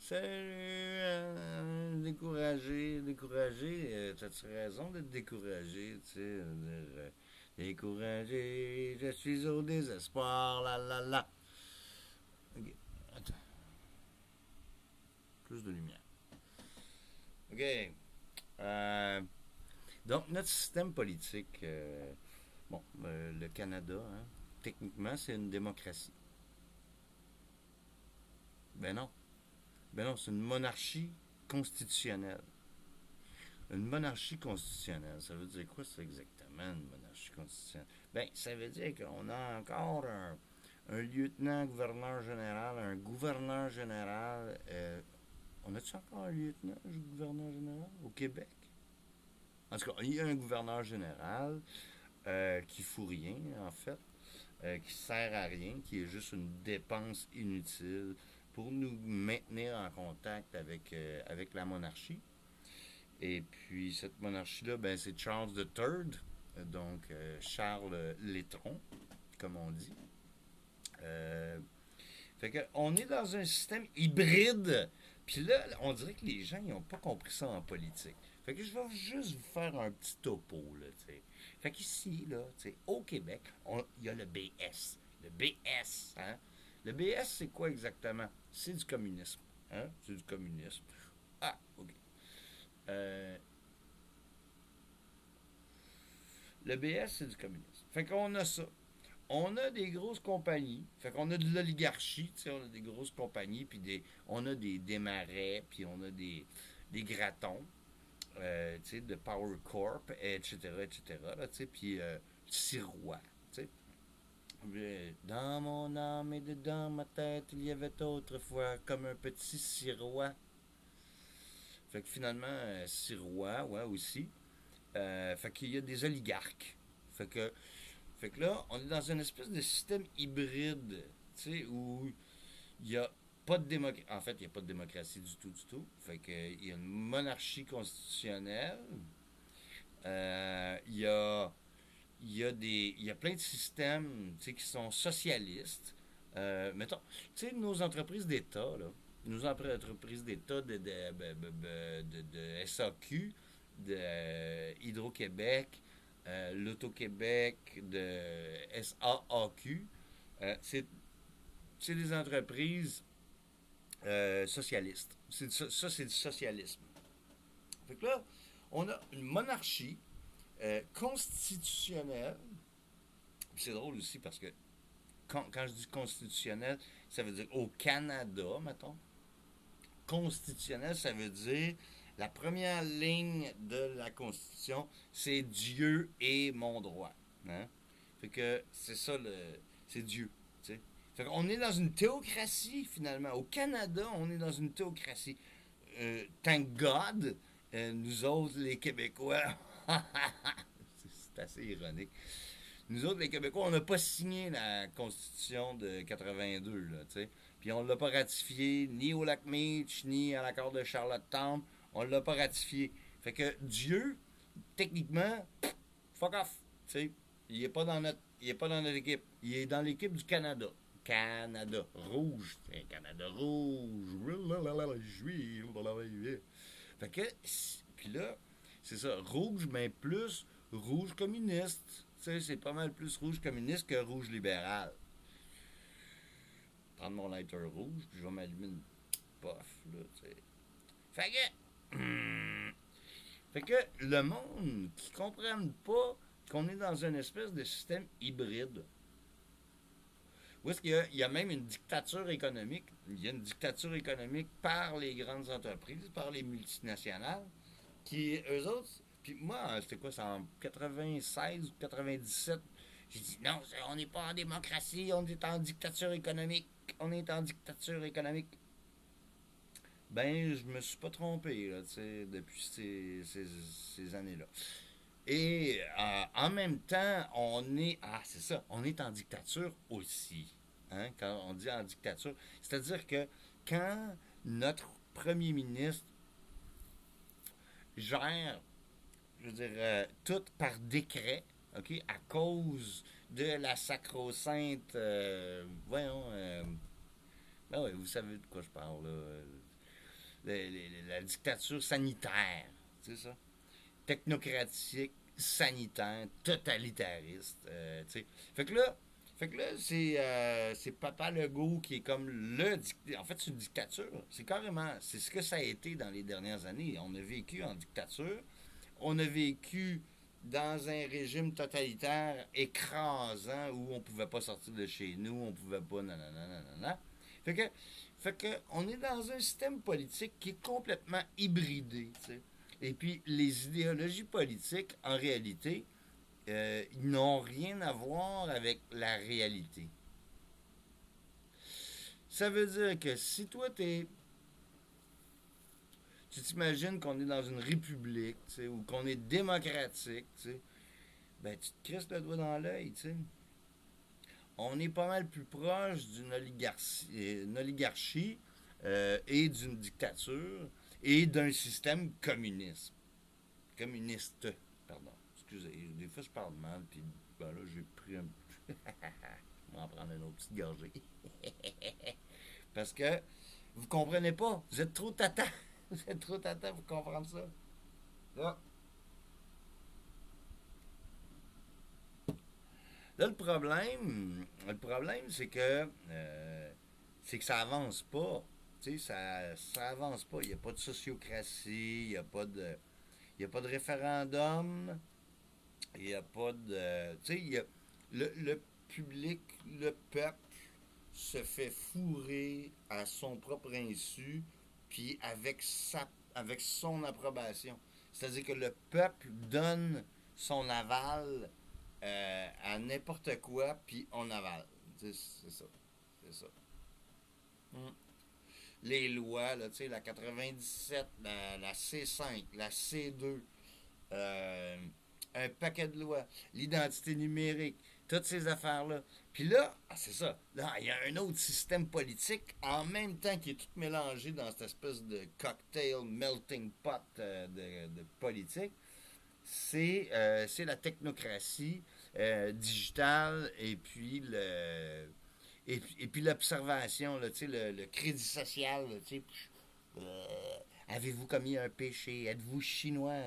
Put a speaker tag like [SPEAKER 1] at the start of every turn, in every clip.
[SPEAKER 1] Salut, découragé, t'as-tu raison d'être découragé, tu sais, découragé, je suis au désespoir, la la la. Ok, attends, plus de lumière. Ok, euh, donc notre système politique, le Canada, hein, techniquement, c'est une démocratie. Ben non, ben non, c'est une monarchie constitutionnelle. Une monarchie constitutionnelle, ça veut dire quoi ça exactement, une monarchie constitutionnelle? Ben, ça veut dire qu'on a encore un lieutenant-gouverneur général, un gouverneur général. On a-tu encore un lieutenant-gouverneur général au Québec? En tout cas, il y a un gouverneur général qui fout rien, en fait, qui sert à rien, qui est juste une dépense inutile pour nous maintenir en contact avec la monarchie. Et puis, cette monarchie-là, ben, c'est Charles III, donc Charles Létron, comme on dit. Euh, Fait que on est dans un système hybride. Puis là, on dirait que les gens, ils n'ont pas compris ça en politique. Fait que je vais juste vous faire un petit topo, là, tu sais. Fait qu'ici, là, tu sais, au Québec, il y a le BS. Le BS, hein? Le BS, c'est quoi exactement? C'est du communisme. Hein? C'est du communisme. Ah, OK. Euh, le BS, c'est du communisme. Fait qu'on a ça. On a des grosses compagnies. Fait qu'on a de l'oligarchie, tu sais, on a des grosses compagnies, puis on a des marais, puis on a des gratons, tu sais, de Power Corp, etc., etc., là, tu sais, puis Sirois, tu sais. Dans mon âme et dedans ma tête, il y avait autrefois comme un petit sirois. Fait que finalement, sirois, ouais, aussi. Fait qu'il y a des oligarques. Fait que là, on est dans une espèce de système hybride, tu sais, où il n'y a pas de démocratie. En fait, il n'y a pas de démocratie du tout, du tout. Fait que, il y a une monarchie constitutionnelle. Il y a, il y a plein de systèmes, tu sais, qui sont socialistes. Mettons, tu sais, nos entreprises d'État, là, nos entreprises d'État de SAQ, de Hydro-Québec, l'Auto-Québec, de SAAQ, c'est des entreprises socialistes. Ça, c'est du socialisme. Fait que là, on a une monarchie constitutionnelle. C'est drôle aussi parce que quand je dis constitutionnel, ça veut dire au Canada, mettons. Constitutionnel, ça veut dire la première ligne de la Constitution, c'est Dieu est mon droit. Hein? Fait que c'est ça, c'est Dieu. T'sais. Fait qu'on est dans une théocratie, finalement. Au Canada, on est dans une théocratie. Thank God, nous autres, les Québécois, c'est assez ironique. Nous autres, les Québécois, on n'a pas signé la Constitution de 82, là, tu sais. Puis on ne l'a pas ratifié ni au lac Meech, ni à l'accord de Charlottetown. On ne l'a pas ratifié. Fait que Dieu, techniquement, fuck off. Tu sais, il est pas dans notre équipe. Il est dans l'équipe du Canada. Canada rouge. C'est Canada rouge. Fait que, puis là, c'est ça, rouge, mais plus rouge communiste. Tu sais, c'est pas mal plus rouge communiste que rouge libéral. Prendre mon lighter rouge, puis je vais m'allumer une puff, là, tu sais. Fait que, fait que le monde qui comprenne pas qu'on est dans une espèce de système hybride, où est-ce il y a même une dictature économique. Il y a une dictature économique par les grandes entreprises, par les multinationales, qui, eux autres, puis moi, c'était quoi, c'est en 96 ou 97, j'ai dit non, on n'est pas en démocratie, on est en dictature économique. On est en dictature économique. Ben, je me suis pas trompé, là, tu sais, depuis ces années-là. Et en même temps, on est. Ah, c'est ça, on est en dictature aussi. Hein, quand on dit en dictature. C'est-à-dire que quand notre premier ministre gère, je veux dire, tout par décret, OK, à cause de la sacro-sainte. Voyons. Ben oui, vous savez de quoi je parle, là. la dictature sanitaire, c'est ça, technocratique, sanitaire, totalitariste, tu sais. Fait que là, c'est Papa Legault qui est comme en fait, c'est une dictature. C'est carrément, c'est ce que ça a été dans les dernières années. On a vécu en dictature. On a vécu dans un régime totalitaire écrasant où on pouvait pas sortir de chez nous, on pouvait pas nanana nanana. Fait que, fait que on est dans un système politique qui est complètement hybridé, tu sais. Et puis les idéologies politiques, en réalité, ils n'ont rien à voir avec la réalité. Ça veut dire que si toi tu t'imagines qu'on est dans une république, tu sais, ou qu'on est démocratique, tu sais, ben tu te crisses le doigt dans l'œil, tu sais. On est pas mal plus proche d'une oligarchie et d'une dictature et d'un système communiste, pardon. Excusez, des fois je parle mal, puis ben là j'ai pris un peu. Je vais en prendre une autre petite gorgée. Parce que vous comprenez pas, vous êtes trop tata. Vous êtes trop tata pour comprendre ça. Là, là le problème c'est que ça avance pas. Tu sais, ça avance pas. Il n'y a pas de sociocratie, il y a pas de référendum, il n'y a pas de. Tu sais, le public, le peuple se fait fourrer à son propre insu, puis avec son approbation. C'est-à-dire que le peuple donne son aval à n'importe quoi, puis on avale. C'est ça. C'est ça. Mm. Les lois, là, tu sais, la 97, la C5, la C2, euh, un paquet de lois, l'identité numérique, toutes ces affaires-là. Puis là, c'est ça. Là, il y a un autre système politique en même temps qui est tout mélangé dans cette espèce de cocktail melting pot de politique. C'est la technocratie digitale et puis l'observation, là, le crédit social. Là, avez-vous commis un péché? Êtes-vous chinois?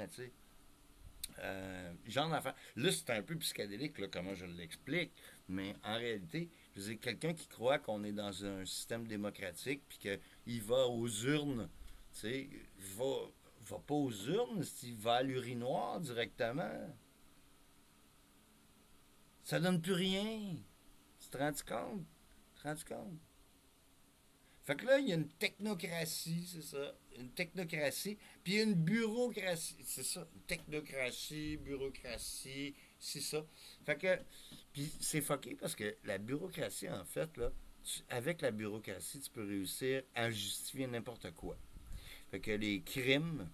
[SPEAKER 1] Genre d'affaire. Là, c'est un peu psychédélique, là, comment je l'explique, mais en réalité, je veux dire, quelqu'un qui croit qu'on est dans un système démocratique puis qu'il va aux urnes, tu sais, va pas aux urnes, il va à l'urinoir directement. Ça donne plus rien. Tu te rends compte? Tu te rends compte? Fait que là, il y a une technocratie, c'est ça. Une technocratie, puis il y a une bureaucratie, c'est ça. Une technocratie, bureaucratie, c'est ça. Fait que, puis c'est fucké parce que la bureaucratie, en fait, là, avec la bureaucratie, tu peux réussir à justifier n'importe quoi. Fait que les crimes,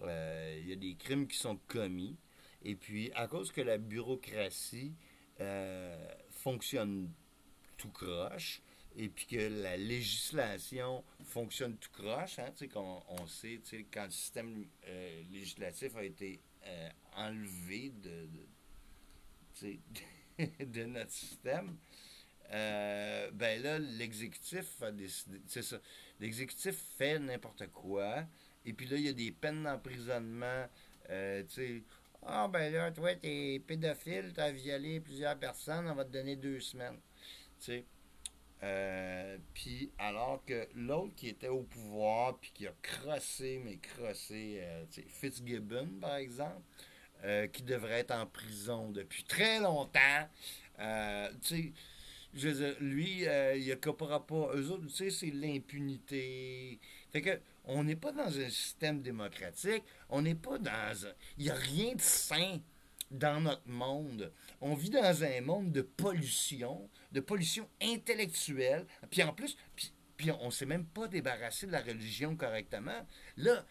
[SPEAKER 1] il y a des crimes qui sont commis, et puis à cause que la bureaucratie fonctionne tout croche, et puis que la législation fonctionne tout croche, hein, qu'on on sait, quand le système législatif a été enlevé de notre système, ben là, l'exécutif a décidé, c'est ça, l'exécutif fait n'importe quoi, et puis là, il y a des peines d'emprisonnement, tu sais, ah ben là, toi, t'es pédophile, t'as violé plusieurs personnes, on va te donner 2 semaines, tu sais. Puis alors que l'autre qui était au pouvoir puis qui a crossé, mais crossé, Fitzgibbon par exemple, qui devrait être en prison depuis très longtemps, tu sais, je veux dire, lui, il accopera pas. Eux autres, tu sais, c'est l'impunité. Fait que, on n'est pas dans un système démocratique. On n'est pas dans un. Il n'y a rien de sain dans notre monde. On vit dans un monde de pollution intellectuelle. Puis en plus, puis on ne s'est même pas débarrassé de la religion correctement. Là,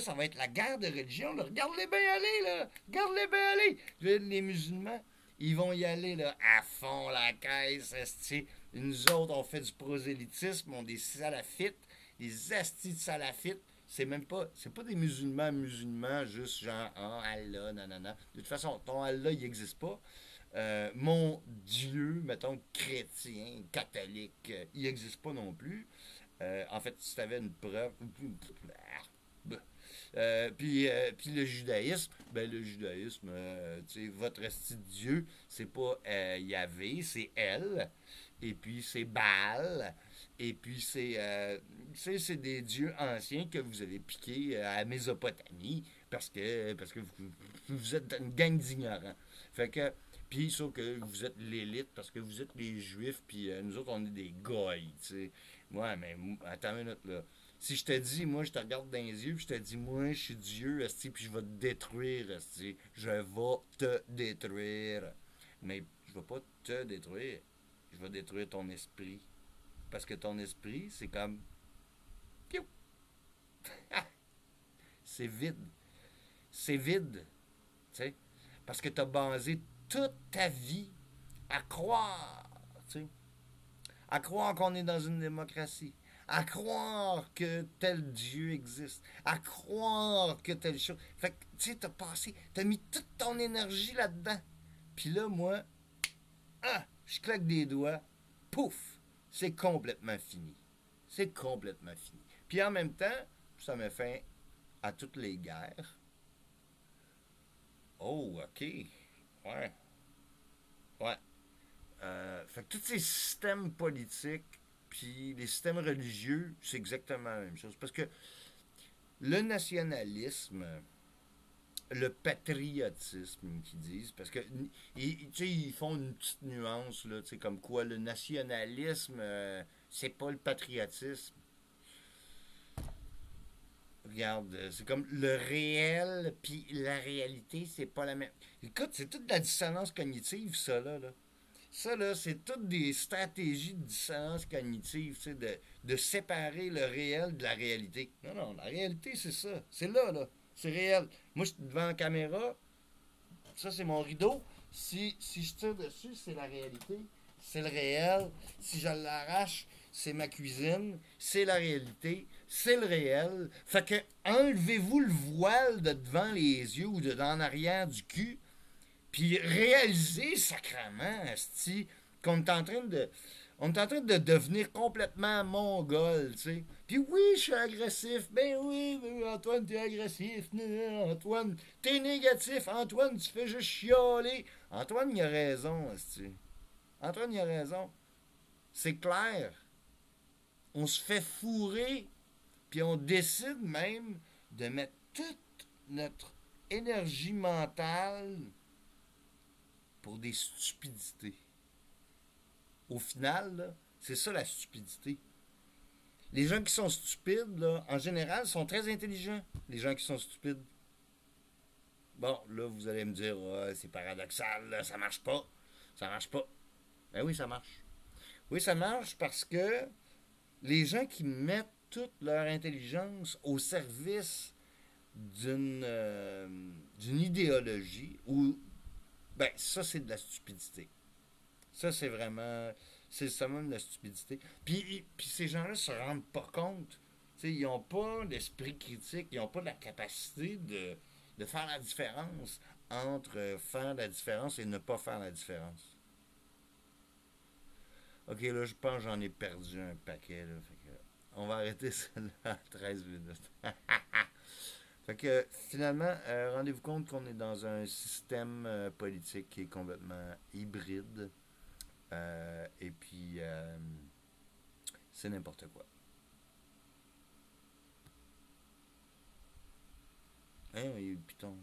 [SPEAKER 1] ça va être la guerre de religion. Là. Regarde-les bien aller, là. Regarde-les bien aller. Les musulmans, ils vont y aller là, à fond, la caisse, esti. Nous autres, on fait du prosélytisme, on est des salafites, des astis de salafites. C'est pas des musulmans, juste genre, ah, Allah, nanana. De toute façon, ton Allah, il n'existe pas. Mon Dieu, mettons, chrétien, catholique, il n'existe pas non plus. En fait, si tu avais une preuve. Puis le judaïsme, ben le judaïsme, tu sais, votre esti de Dieu, c'est pas Yahvé, c'est Elle. Et puis c'est Baal. Et puis c'est des dieux anciens que vous avez piqués à la Mésopotamie parce que vous êtes une gang d'ignorants. Fait que puis sauf que vous êtes l'élite parce que vous êtes les juifs puis nous autres on est des goïs, tu sais. Ouais, mais attends une minute là. Si je te dis, moi, je te regarde dans les yeux, puis je te dis, moi, je suis Dieu, esti, puis je vais te détruire, esti. Je vais te détruire. Mais je vais pas te détruire. Je vais détruire ton esprit. Parce que ton esprit, c'est comme. Piou! C'est vide. C'est vide. Tu sais? Parce que tu as basé toute ta vie à croire. Tu sais? À croire qu'on est dans une démocratie, à croire que tel Dieu existe, à croire que telle chose. Fait que, tu sais, t'as passé, t'as mis toute ton énergie là-dedans. Puis là, moi, je claque des doigts, pouf, c'est complètement fini. C'est complètement fini. Puis en même temps, ça met fin à toutes les guerres. Oh, ok. Ouais, ouais. Fait que tous ces systèmes politiques, puis les systèmes religieux, c'est exactement la même chose. Parce que le nationalisme, le patriotisme qu'ils disent, parce que ils font une petite nuance, là, comme quoi le nationalisme, c'est pas le patriotisme. Regarde, c'est comme le réel puis la réalité, c'est pas la même. Écoute, c'est toute la dissonance cognitive, ça, là. Ça, là, c'est toutes des stratégies de dissonance cognitive, tu sais, de séparer le réel de la réalité. Non, non, la réalité, c'est ça. C'est là, là. C'est réel. Moi, je suis devant la caméra, ça, c'est mon rideau. Si je tire dessus, c'est la réalité. C'est le réel. Si je l'arrache, c'est ma cuisine. C'est la réalité. C'est le réel. Fait que, enlevez-vous le voile de devant les yeux ou de en arrière du cul. Puis réaliser sacrament, asti, qu'on est en train de. On est en train de devenir complètement mongol, tu sais. Puis oui, je suis agressif. Ben oui, Antoine, t'es agressif. Antoine, t'es négatif. Antoine, tu fais juste chialer. Antoine, il a raison, asti. Antoine, il a raison. C'est clair. On se fait fourrer, puis on décide même de mettre toute notre énergie mentale pour des stupidités. Au final, là, c'est ça la stupidité. Les gens qui sont stupides, là, en général, sont très intelligents. Les gens qui sont stupides. Bon, là, vous allez me dire, oh, c'est paradoxal, là, ça marche pas. Ça marche pas. Ben oui, ça marche. Oui, ça marche parce que les gens qui mettent toute leur intelligence au service d'une idéologie, ou ben ça c'est de la stupidité. Ça c'est vraiment c'est ça même de la stupidité. Puis ces gens-là se rendent pas compte. T'sais, ils n'ont pas l'esprit critique, ils n'ont pas la capacité de faire la différence entre faire la différence et ne pas faire la différence. Ok, là, je pense que j'en ai perdu un paquet. Là, fait que on va arrêter ça là à 13 minutes. Fait que finalement, rendez-vous compte qu'on est dans un système politique qui est complètement hybride. Et puis, c'est n'importe quoi. Hein, il y a eu le piton.